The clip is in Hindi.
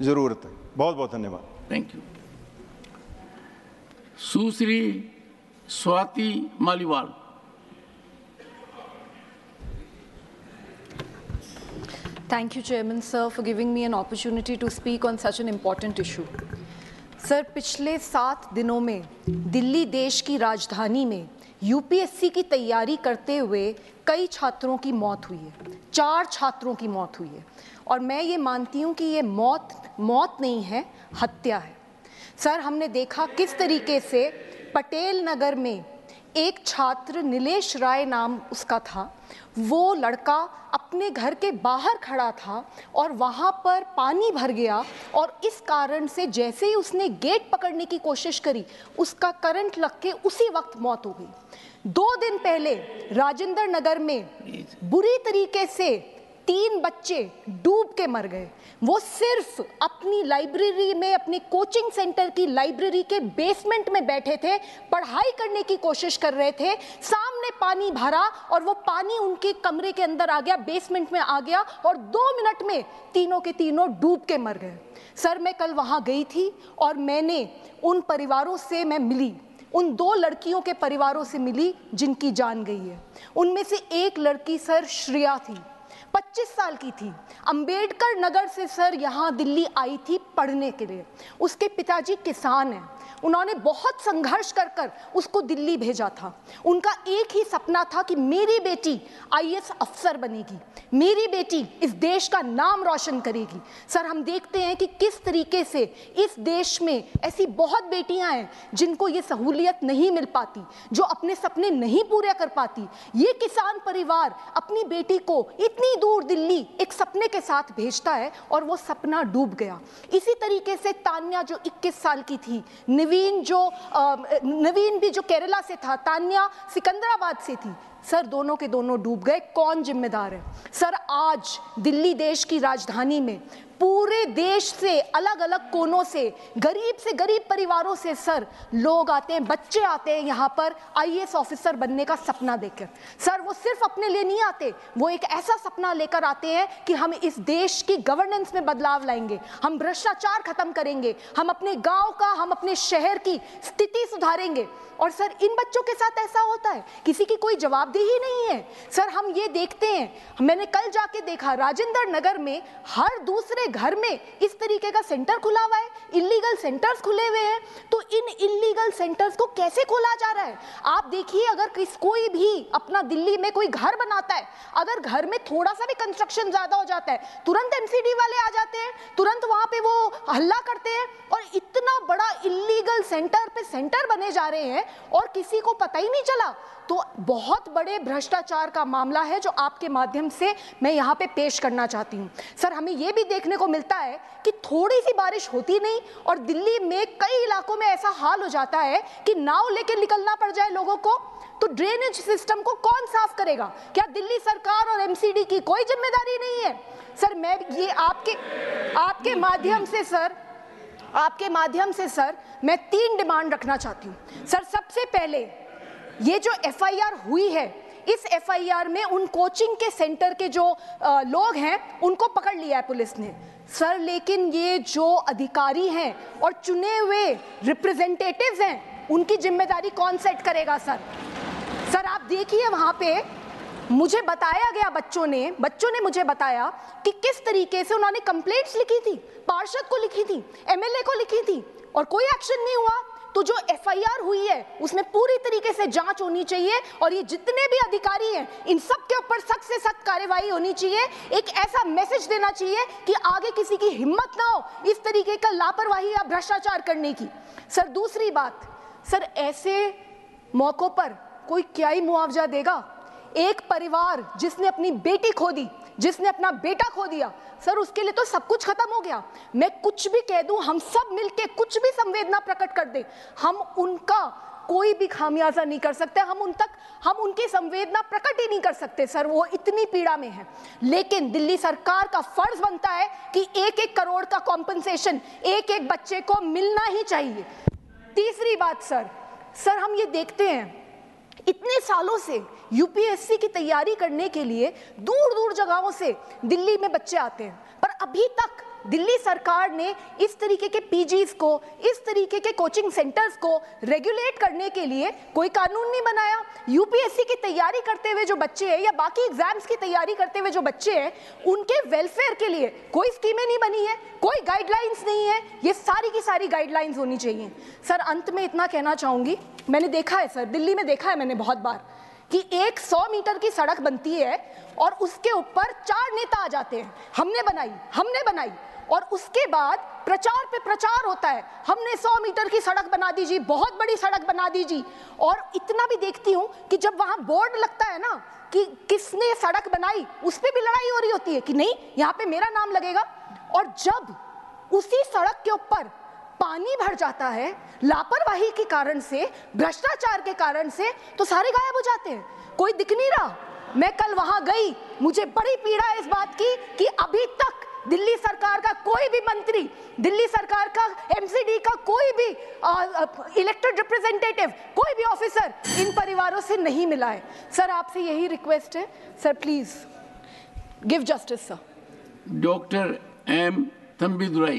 ज़रूरत है। बहुत बहुत धन्यवाद। Thank you. Sushri Swati Maliwal. Thank you, Chairman Sir, for giving me an opportunity to speak on such an important issue. Sir, पिछले 7 दिनों में दिल्ली देश की राजधानी में यूपीएससी की तैयारी करते हुए कई छात्रों की मौत हुई है। 4 छात्रों की मौत हुई है और मैं ये मानती हूँ कि ये मौत नहीं है, हत्या है। सर, हमने देखा किस तरीके से पटेल नगर में एक छात्र, नीलेश राय नाम उसका था, वो लड़का अपने घर के बाहर खड़ा था और वहाँ पर पानी भर गया और इस कारण से जैसे ही उसने गेट पकड़ने की कोशिश करी, उसका करंट लग के उसी वक्त मौत हो गई। 2 दिन पहले राजेंद्र नगर में बुरी तरीके से 3 बच्चे डूब के मर गए। वो सिर्फ अपनी लाइब्रेरी में, अपनी कोचिंग सेंटर की लाइब्रेरी के बेसमेंट में बैठे थे, पढ़ाई करने की कोशिश कर रहे थे, सामने पानी भरा और वो पानी उनके कमरे के अंदर आ गया, बेसमेंट में आ गया और 2 मिनट में तीनों के तीनों डूब के मर गए। सर, मैं कल वहाँ गई थी और मैंने उन परिवारों से मैं मिली, उन 2 लड़कियों के परिवारों से मिली जिनकी जान गई है। उनमें से एक लड़की सर श्रेया थी, 25 साल की थी, अंबेडकर नगर से सर यहाँ दिल्ली आई थी पढ़ने के लिए। उसके पिताजी किसान हैं, उन्होंने बहुत संघर्ष कर उसको दिल्ली भेजा था। उनका एक ही सपना था कि मेरी बेटी आईएएस अफसर बनेगी, मेरी बेटी इस देश का नाम रोशन करेगी। सर, हम देखते हैं कि किस तरीके से इस देश में ऐसी बहुत बेटियां हैं जिनको ये सहूलियत नहीं मिल पाती, जो अपने सपने नहीं पूरे कर पाती। ये किसान परिवार अपनी बेटी को इतनी दूर दिल्ली एक सपने के साथ भेजता है और वो सपना डूब गया। इसी तरीके से तान्या जो 21 साल की थी, नवीन भी जो केरला से था, तान्या सिकंदराबाद से थी। सर, दोनों के दोनों डूब गए। कौन जिम्मेदार है? सर, आज दिल्ली देश की राजधानी में पूरे देश से, अलग अलग कोनों से, गरीब परिवारों से सर लोग आते हैं, बच्चे आते हैं यहाँ पर आईएएस ऑफिसर बनने का सपना देखकर। सर, वो सिर्फ अपने लिए नहीं आते, वो एक ऐसा सपना लेकर आते हैं कि हम इस देश की गवर्नेंस में बदलाव लाएंगे, हम भ्रष्टाचार खत्म करेंगे, हम अपने गांव का, हम अपने शहर की स्थिति सुधारेंगे। और सर, इन बच्चों के साथ ऐसा होता है, किसी की कोई जवाबदेही नहीं है। सर, हम ये देखते हैं, मैंने कल जाके देखा राजेंद्र नगर में हर दूसरे घर में इस तरीके का सेंटर खुला हुआ है, इलीगल सेंटर्स खुले हुए हैं। तो इन इलीगल सेंटर्स को कैसे खोला जा रहा है? आप देखिए, अगर कोई भी अपना दिल्ली में कोई घर बनाता है, अगर घर में थोड़ा सा भी कंस्ट्रक्शन ज्यादा हो जाता है, तुरंत एमसीडी वाले आ जाते हैं, तुरंत वहां पे वो हल्ला करते हैं और इतना बड़ा इलीगल सेंटर पे सेंटर बने जा रहे हैं और किसी को पता ही नहीं चला। तो बहुत बड़े भ्रष्टाचार का मामला है जो आपके माध्यम से मैं यहाँ पे पेश करना चाहती हूँ। सर, हमें ये भी देखने को मिलता है कि थोड़ी सी बारिश होती नहीं और दिल्ली में कई इलाकों में ऐसा हाल हो जाता है कि नाव लेके निकलना पड़ जाए लोगों को। तो ड्रेनेज सिस्टम को कौन साफ करेगा? क्या दिल्ली सरकार और एमसीडी की कोई जिम्मेदारी नहीं है? सर, मैं ये आपके माध्यम से सर मैं 3 डिमांड रखना चाहती हूँ। सर, सबसे पहले ये जो एफआईआर हुई है, इस एफआईआर में उन कोचिंग के सेंटर के जो लोग हैं उनको पकड़ लिया है पुलिस ने सर, लेकिन ये जो अधिकारी हैं और चुने हुए रिप्रेजेंटेटिव्स हैं, उनकी जिम्मेदारी कौन सेट करेगा? सर, आप देखिए, वहां पे मुझे बताया गया, बच्चों ने मुझे बताया कि किस तरीके से उन्होंने कंप्लेंट्स लिखी थी, पार्षद को लिखी थी, एमएलए को लिखी थी और कोई एक्शन नहीं हुआ। तो जो एफआईआर हुई है उसमें पूरी तरीके से जांच होनी चाहिए और ये जितने भी अधिकारी हैं इन सब के ऊपर सख्त से सख्त कार्रवाई होनी चाहिए। एक ऐसा मैसेज देना चाहिए कि आगे किसी की हिम्मत ना हो इस तरीके का लापरवाही या भ्रष्टाचार करने की। सर, दूसरी बात, सर, ऐसे मौकों पर कोई क्या ही मुआवजा देगा? एक परिवार जिसने अपनी बेटी खो दी, जिसने अपना बेटा खो दिया, सर, उसके लिए तो सब कुछ खत्म हो गया। मैं कुछ भी कह दूं, हम सब मिलके कुछ भी संवेदना प्रकट कर दें, हम उनका कोई भी खामियाजा नहीं कर सकते, हम उनकी संवेदना प्रकट ही नहीं कर सकते सर, वो इतनी पीड़ा में है। लेकिन दिल्ली सरकार का फर्ज बनता है कि 1-1 करोड़ का कॉम्पनसेशन एक बच्चे को मिलना ही चाहिए। तीसरी बात सर, हम ये देखते हैं इतने सालों से यूपीएससी की तैयारी करने के लिए दूर दूर जगहों से दिल्ली में बच्चे आते हैं, पर अभी तक दिल्ली सरकार ने इस तरीके के पीजीज को, इस तरीके के कोचिंग सेंटर्स को रेगुलेट करने के लिए कोई कानून नहीं बनाया। यूपीएससी की तैयारी करते हुए जो बच्चे हैं या बाकी एग्जाम्स की तैयारी करते हुए जो बच्चे हैं, उनके वेलफेयर के लिए कोई स्कीमें नहीं बनी है, कोई गाइडलाइंस नहीं है। ये सारी की सारी गाइडलाइंस होनी चाहिए। सर, अंत में इतना कहना चाहूंगी, मैंने देखा है सर, दिल्ली में देखा है मैंने बहुत बार कि एक 100 मीटर की सड़क बनती है और उसके ऊपर 4 नेता आ जाते हैं, हमने बनाई, और उसके बाद प्रचार पे प्रचार होता है, हमने 100 मीटर की सड़क बना दीजिए, बहुत बड़ी सड़क बना दीजिए। और इतना भी देखती हूँ कि जब वहां बोर्ड लगता है ना कि किसने सड़क बनाई, उस पर भी लड़ाई हो रही होती है कि नहीं यहाँ पे मेरा नाम लगेगा। और जब उसी सड़क के ऊपर पानी भर जाता है लापरवाही के कारण से, भ्रष्टाचार के कारण से, तो सारे गायब हो जाते हैं, कोई दिख नहीं रहा। मैं कल वहां गई, मुझे बड़ी पीड़ा है इस बात की कि अभी तक दिल्ली सरकार का कोई भी मंत्री, दिल्ली सरकार का एमसीडी का कोई भी इलेक्टेड रिप्रेजेंटेटिव, कोई भी ऑफिसर इन परिवारों से नहीं मिला है। सर, आपसे यही रिक्वेस्ट है sir, please give justice sir. Doctor M Thambidurai.